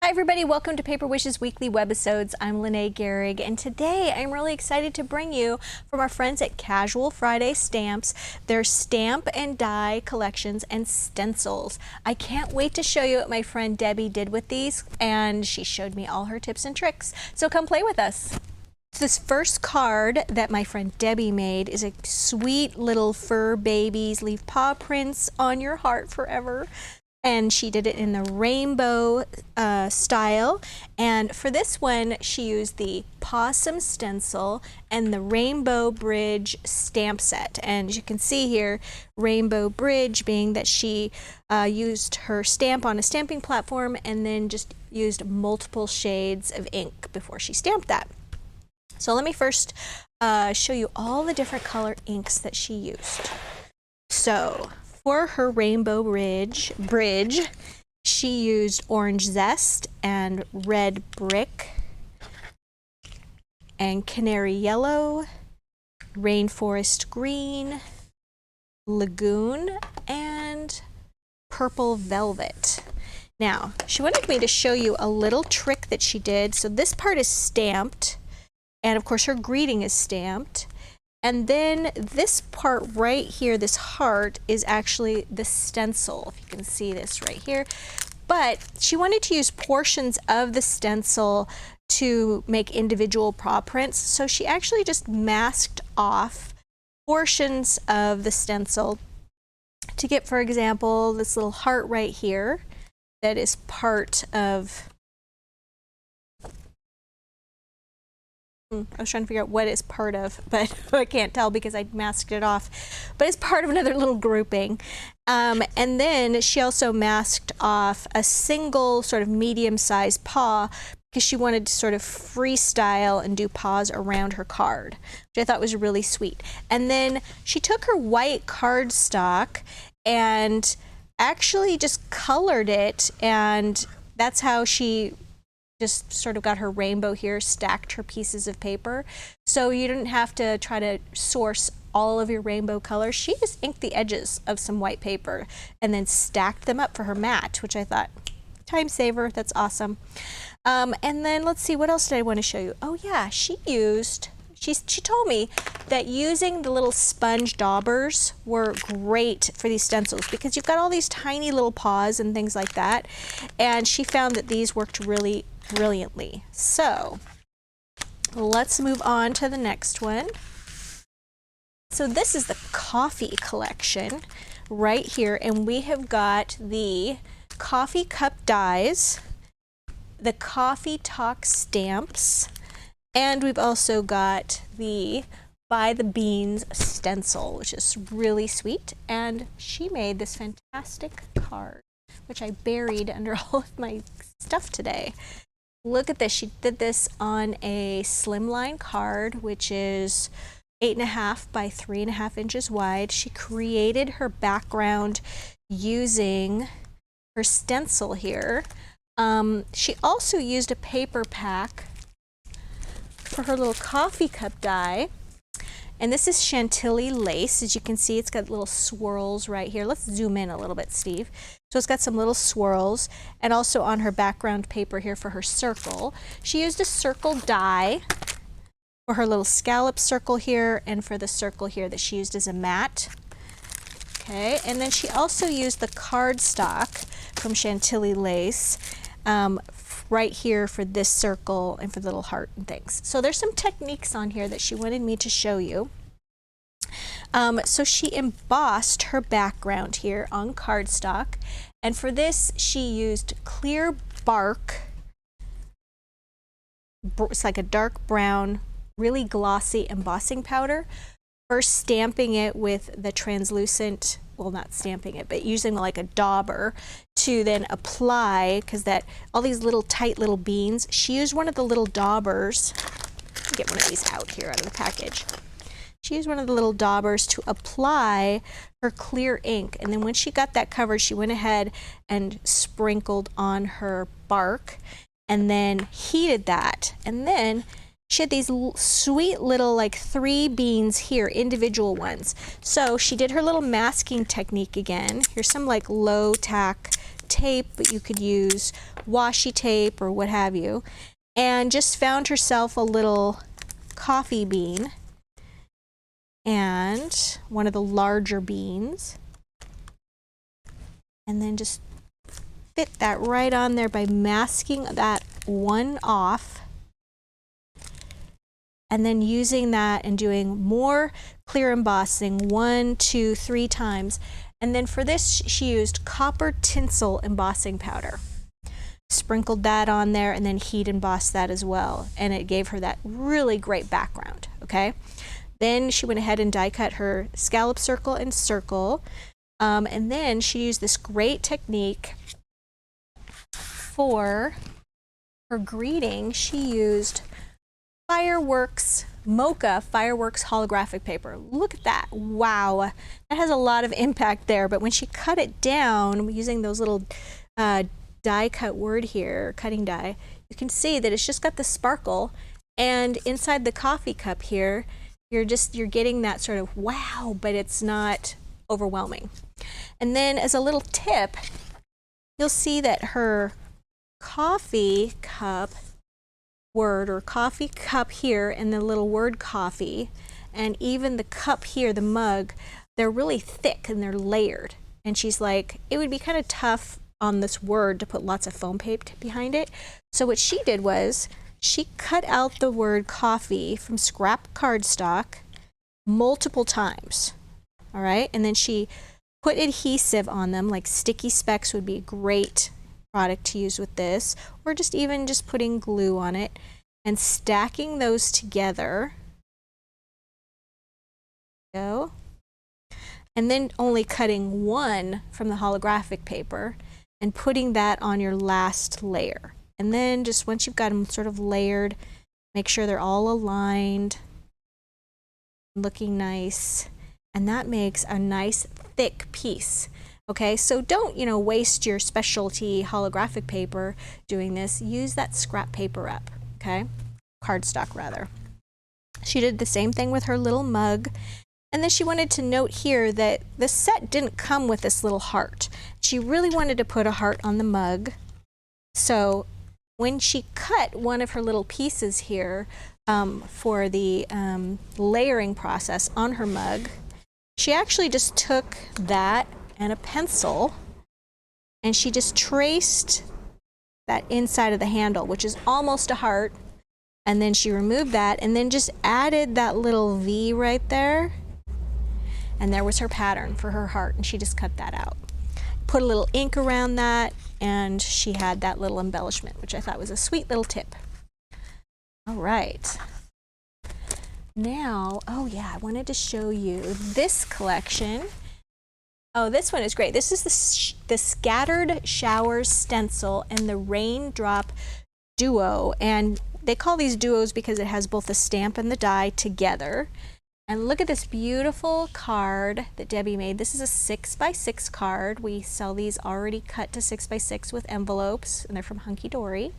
Hi everybody, welcome to Paper Wishes Weekly Webisodes. I'm Lene Gehrig, and today I'm really excited to bring you from our friends at Casual Friday Stamps, their stamp and die collections and stencils. I can't wait to show you what my friend Debbie did with these, and she showed me all her tips and tricks. So come play with us. This first card that my friend Debbie made is a sweet little fur babies leave paw prints on your heart forever. And she did it in the rainbow style. And for this one, she used the possum stencil and the rainbow bridge stamp set. And as you can see here, rainbow bridge being that she used her stamp on a stamping platform and then just used multiple shades of ink before she stamped that. So let me first show you all the different color inks that she used. So for her rainbow bridge, she used orange zest and red brick and canary yellow, rainforest green, lagoon, and purple velvet. Now, she wanted me to show you a little trick that she did. So this part is stamped, and of course her greeting is stamped. And then this part right here, this heart, is actually the stencil, if you can see this right here. But she wanted to use portions of the stencil to make individual paw prints. So she actually just masked off portions of the stencil to get, for example, this little heart right here that is part of, I was trying to figure out what it's part of, but I can't tell because I masked it off. But it's part of another little grouping. And then she also masked off a single sort of medium-sized paw because she wanted to sort of freestyle and do paws around her card, which I thought was really sweet. And then she took her white cardstock and actually just colored it, and that's how she just sort of got her rainbow here, stacked her pieces of paper. So you didn't have to try to source all of your rainbow colors. She just inked the edges of some white paper and then stacked them up for her mat, which I thought, time saver, that's awesome. And then let's see, what else did I want to show you? Oh yeah, she told me that using the little sponge daubers were great for these stencils because you've got all these tiny little paws and things like that. And she found that these worked really brilliantly. So let's move on to the next one. So this is the coffee collection right here, and we have got the coffee cup dies, the coffee talk stamps, and we've also got the By the Beans stencil, which is really sweet. And she made this fantastic card, which I buried under all of my stuff today. Look at this. She did this on a slimline card, which is 8.5 by 3.5 inches wide. She created her background using her stencil here. She also used a paper pack for her little coffee cup die. And this is Chantilly lace. As you can see, it's got little swirls right here. Let's zoom in a little bit, Steve. So it's got some little swirls, and also on her background paper here for her circle. She used a circle die for her little scallop circle here and for the circle here that she used as a mat. Okay, and then she also used the cardstock from Chantilly lace right here for this circle and for the little heart and things. So there's some techniques on here that she wanted me to show you. So she embossed her background here on cardstock, and for this she used clear bark. It's like a dark brown, really glossy embossing powder. First stamping it with the translucent, well, not stamping it, but using like a dauber to then apply, because that all these little tight little beans, she used one of the little daubers. Let me get one of these out here out of the package. She used one of the little daubers to apply her clear ink, and then when she got that covered, she went ahead and sprinkled on her bark and then heated that, and then she had these sweet little like 3 beans here, individual ones. So she did her little masking technique again. Here's some like low tack tape, but you could use washi tape or what have you, and just found herself a little coffee bean and one of the larger beans, and then just fit that right on there by masking that one off, and then using that and doing more clear embossing 1, 2, 3 times. And then for this she used copper tinsel embossing powder, sprinkled that on there, and then heat embossed that as well, and it gave her that really great background. Okay, then she went ahead and die cut her scallop circle and circle, and then she used this great technique for her greeting. She used fireworks, mocha fireworks holographic paper. Look at that. Wow, that has a lot of impact there. But when she cut it down using those little die cut word here, cutting die, you can see that it's just got the sparkle, and inside the coffee cup here you're getting that sort of wow, but it's not overwhelming. And then as a little tip, you'll see that her coffee cup word, or coffee cup here, and the little word coffee, and even the cup here, the mug, they're really thick and they're layered. And she's like, it would be kind of tough on this word to put lots of foam tape behind it. So what she did was she cut out the word coffee from scrap cardstock multiple times. All right, and then she put adhesive on them, like sticky specs would be a great product to use with this, or just even just putting glue on it and stacking those together. Go. And then only cutting one from the holographic paper and putting that on your last layer. And then just once you've got them sort of layered, make sure they're all aligned, looking nice, and that makes a nice thick piece. Okay, so don't, waste your specialty holographic paper doing this. Use that scrap paper up, okay? Cardstock, rather. She did the same thing with her little mug. And then she wanted to note here that the set didn't come with this little heart. She really wanted to put a heart on the mug. So when she cut one of her little pieces here for the layering process on her mug, she actually just took that and a pencil, and she just traced that inside of the handle, which is almost a heart, and then she removed that and then just added that little V right there, and there was her pattern for her heart, and she just cut that out. Put a little ink around that, and she had that little embellishment, which I thought was a sweet little tip. All right. Now, oh yeah, I wanted to show you this collection. Oh, this one is great. This is the Scattered Showers Stencil and the Raindrop Duo. And they call these duos because it has both the stamp and the die together. And look at this beautiful card that Debbie made. This is a 6x6 card. We sell these already cut to 6x6 with envelopes, and they're from Hunky Dory.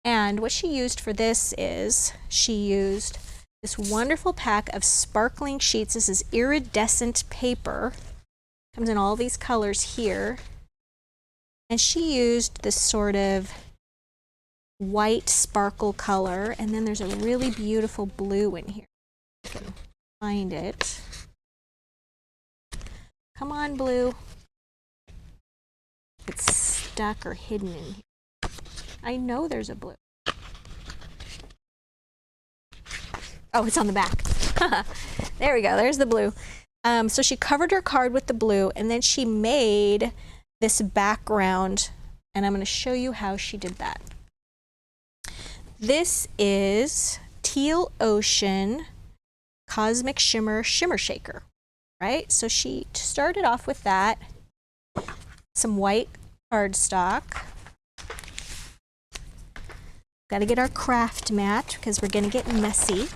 And what she used for this is she used this wonderful pack of sparkling sheets. This is iridescent paper. Comes in all these colors here, and she used this sort of white sparkle color, and then there's a really beautiful blue in here. I can find it. Come on, blue. It's stuck or hidden in here. I know there's a blue. Oh, it's on the back. There we go, there's the blue. So she covered her card with the blue, and then she made this background, and I'm going to show you how she did that. This is Teal Ocean Cosmic Shimmer Shaker, right? So she started off with that, some white cardstock. Got to get our craft mat because we're going to get messy.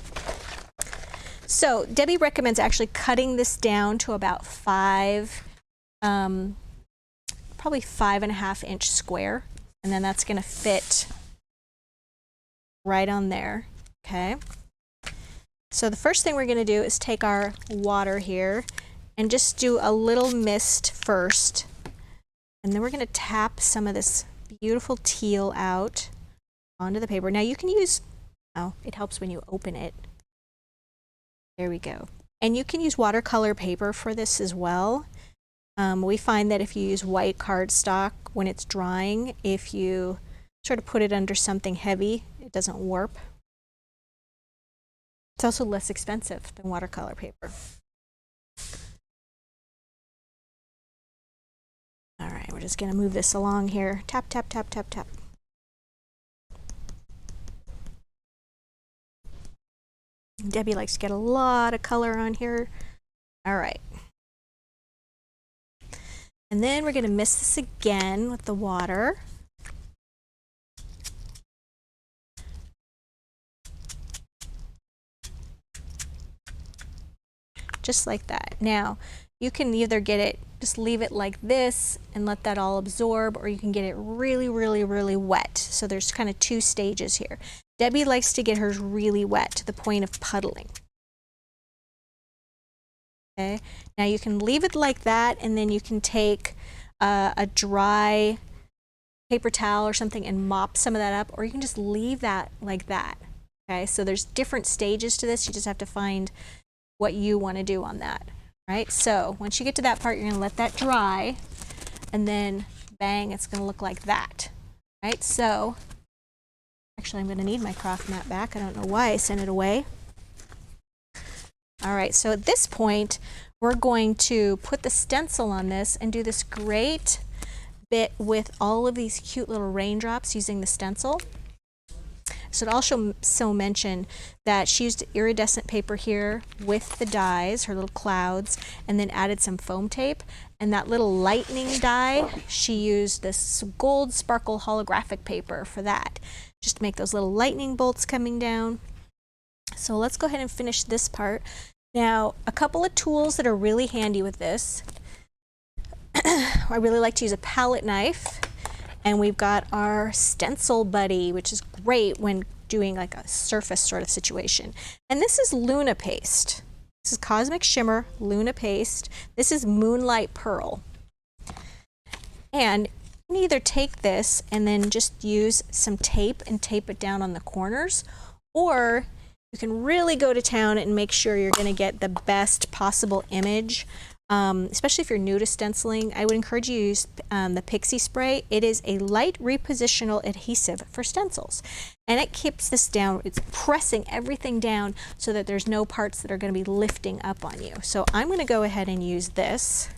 So Debbie recommends actually cutting this down to about probably 5.5 inch square, and then that's going to fit right on there. Okay. So the first thing we're going to do is take our water here and just do a little mist first And then we're going to tap some of this beautiful teal out onto the paper. Now you can use, oh, it helps when you open it. There we go. And you can use watercolor paper for this as well. We find that if you use white cardstock when it's drying, if you sort of put it under something heavy, it doesn't warp. It's also less expensive than watercolor paper. All right, we're just going to move this along here. Tap, tap, tap, tap, tap. Debbie likes to get a lot of color on here. All right. And then we're going to mist this again with the water. Just like that. Now, you can either get it, just leave it like this and let that all absorb, or you can get it really, really, really wet. So there's kind of two stages here. Debbie likes to get hers really wet to the point of puddling. Okay, now you can leave it like that, and then you can take a dry paper towel or something and mop some of that up, or you can just leave that like that. Okay, so there's different stages to this. You just have to find what you want to do on that. Right, so once you get to that part, you're going to let that dry, and then bang, it's going to look like that. Right, so actually I'm going to need my craft mat back. I don't know why I sent it away. All right, so at this point, we're going to put the stencil on this and do this great bit with all of these cute little raindrops using the stencil. So it also mentioned that she used iridescent paper here with the dies, her little clouds, and then added some foam tape. And that little lightning die, she used this gold sparkle holographic paper for that, just to make those little lightning bolts coming down. So let's go ahead and finish this part. Now, a couple of tools that are really handy with this. I really like to use a palette knife. And we've got our stencil buddy, which is great when doing like a surface sort of situation. And this is Luna paste. This is Cosmic Shimmer Luna paste. This is Moonlight Pearl. And you can either take this and then just use some tape and tape it down on the corners, or you can really go to town and make sure you're going to get the best possible image. Especially if you're new to stenciling, I would encourage you to use the Pixie Spray. It is a light repositional adhesive for stencils. And it keeps this down, it's pressing everything down so that there's no parts that are going to be lifting up on you. So I'm going to go ahead and use this.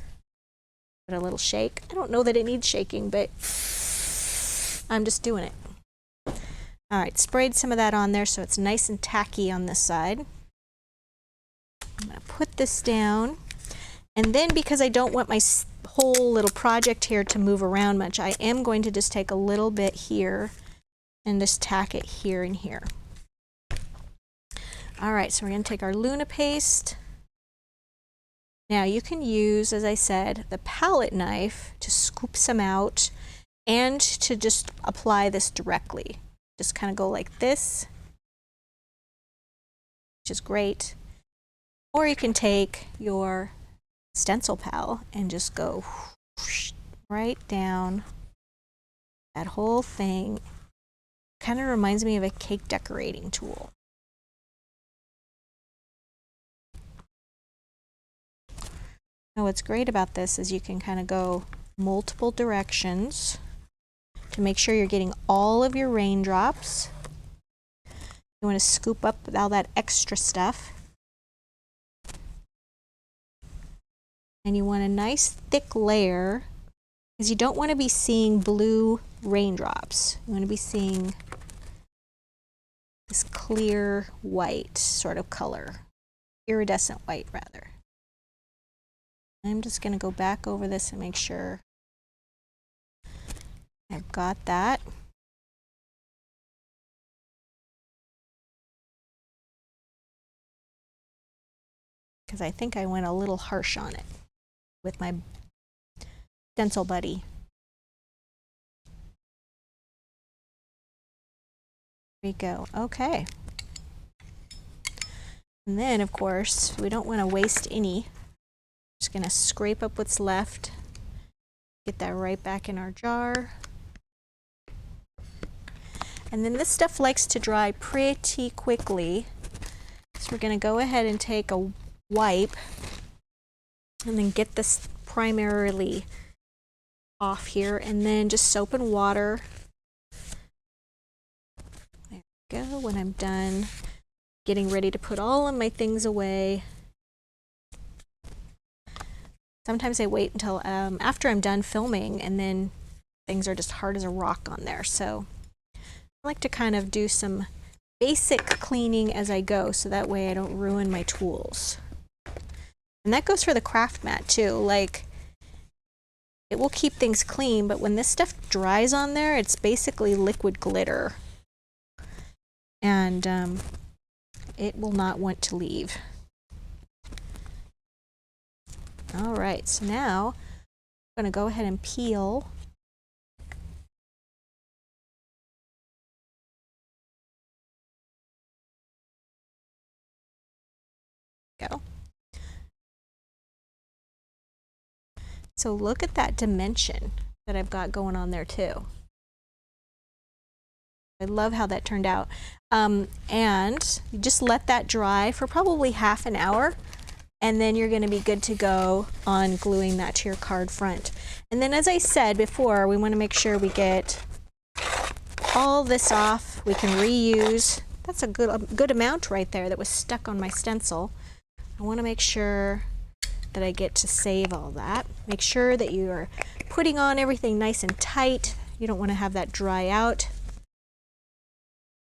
Give it a little shake. I don't know that it needs shaking, but I'm just doing it. All right, sprayed some of that on there so it's nice and tacky on this side. I'm going to put this down. And then, because I don't want my whole little project here to move around much, I am going to just take a little bit here and just tack it here and here. All right, so we're going to take our Luna paste. Now you can use, as I said, the palette knife to scoop some out and to just apply this directly. Just kind of go like this, which is great. Or you can take your stencil pal and just go right down that whole thing. Kind of reminds me of a cake decorating tool. Now what's great about this is you can kind of go multiple directions to make sure you're getting all of your raindrops. You want to scoop up all that extra stuff. And you want a nice thick layer, because you don't want to be seeing blue raindrops. You want to be seeing this clear white sort of color, iridescent white rather. I'm just going to go back over this and make sure I've got that. Because I think I went a little harsh on it with my stencil buddy. There we go. Okay. And then, of course, we don't want to waste any. Just going to scrape up what's left. Get that right back in our jar. And then this stuff likes to dry pretty quickly. So we're going to go ahead and take a wipe and then get this primarily off here, and then just soap and water. There we go. When I'm done getting ready to put all of my things away. Sometimes I wait until after I'm done filming, and then things are just hard as a rock on there. So I like to kind of do some basic cleaning as I go, so that way I don't ruin my tools. And that goes for the craft mat too. Like, it will keep things clean, but when this stuff dries on there, it's basically liquid glitter. And it will not want to leave. All right, so now I'm going to go ahead and peel. Go. So look at that dimension that I've got going on there too. I love how that turned out. And you just let that dry for probably half an hour, and then you're going to be good to go on gluing that to your card front. And then, as I said before, we want to make sure we get all this off. We can reuse. That's a good amount right there that was stuck on my stencil. I want to make sure that I get to save all that. Make sure that you are putting on everything nice and tight. You don't want to have that dry out.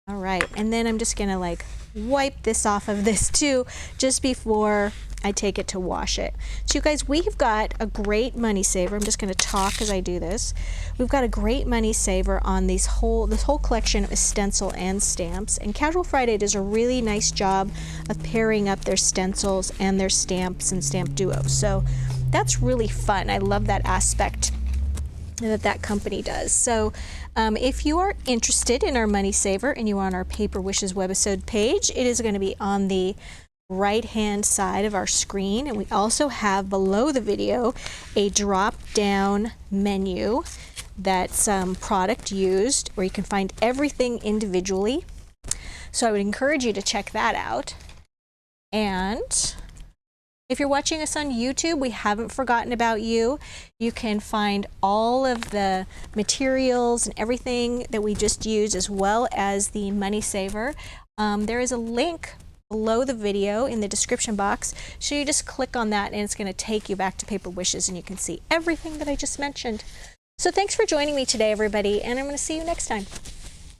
All right, and then I'm just gonna like wipe this off of this too, just before I take it to wash it. So you guys, we've got a great money saver. I'm just gonna talk as I do this. We've got a great money saver on this whole collection of stencil and stamps, and Casual Friday does a really nice job of pairing up their stencils and their stamps and stamp duos. So that's really fun. I love that aspect that company does. So if you are interested in our money saver and you are on our Paper Wishes webisode page, it is going to be on the right hand side of our screen, and we also have below the video a drop down menu that's product used, where you can find everything individually. So I would encourage you to check that out. And if you're watching us on YouTube, we haven't forgotten about you. You can find all of the materials and everything that we just used, as well as the money saver. There is a link below the video in the description box. So you just click on that and it's going to take you back to Paper Wishes, and you can see everything that I just mentioned. So thanks for joining me today, everybody, and I'm going to see you next time.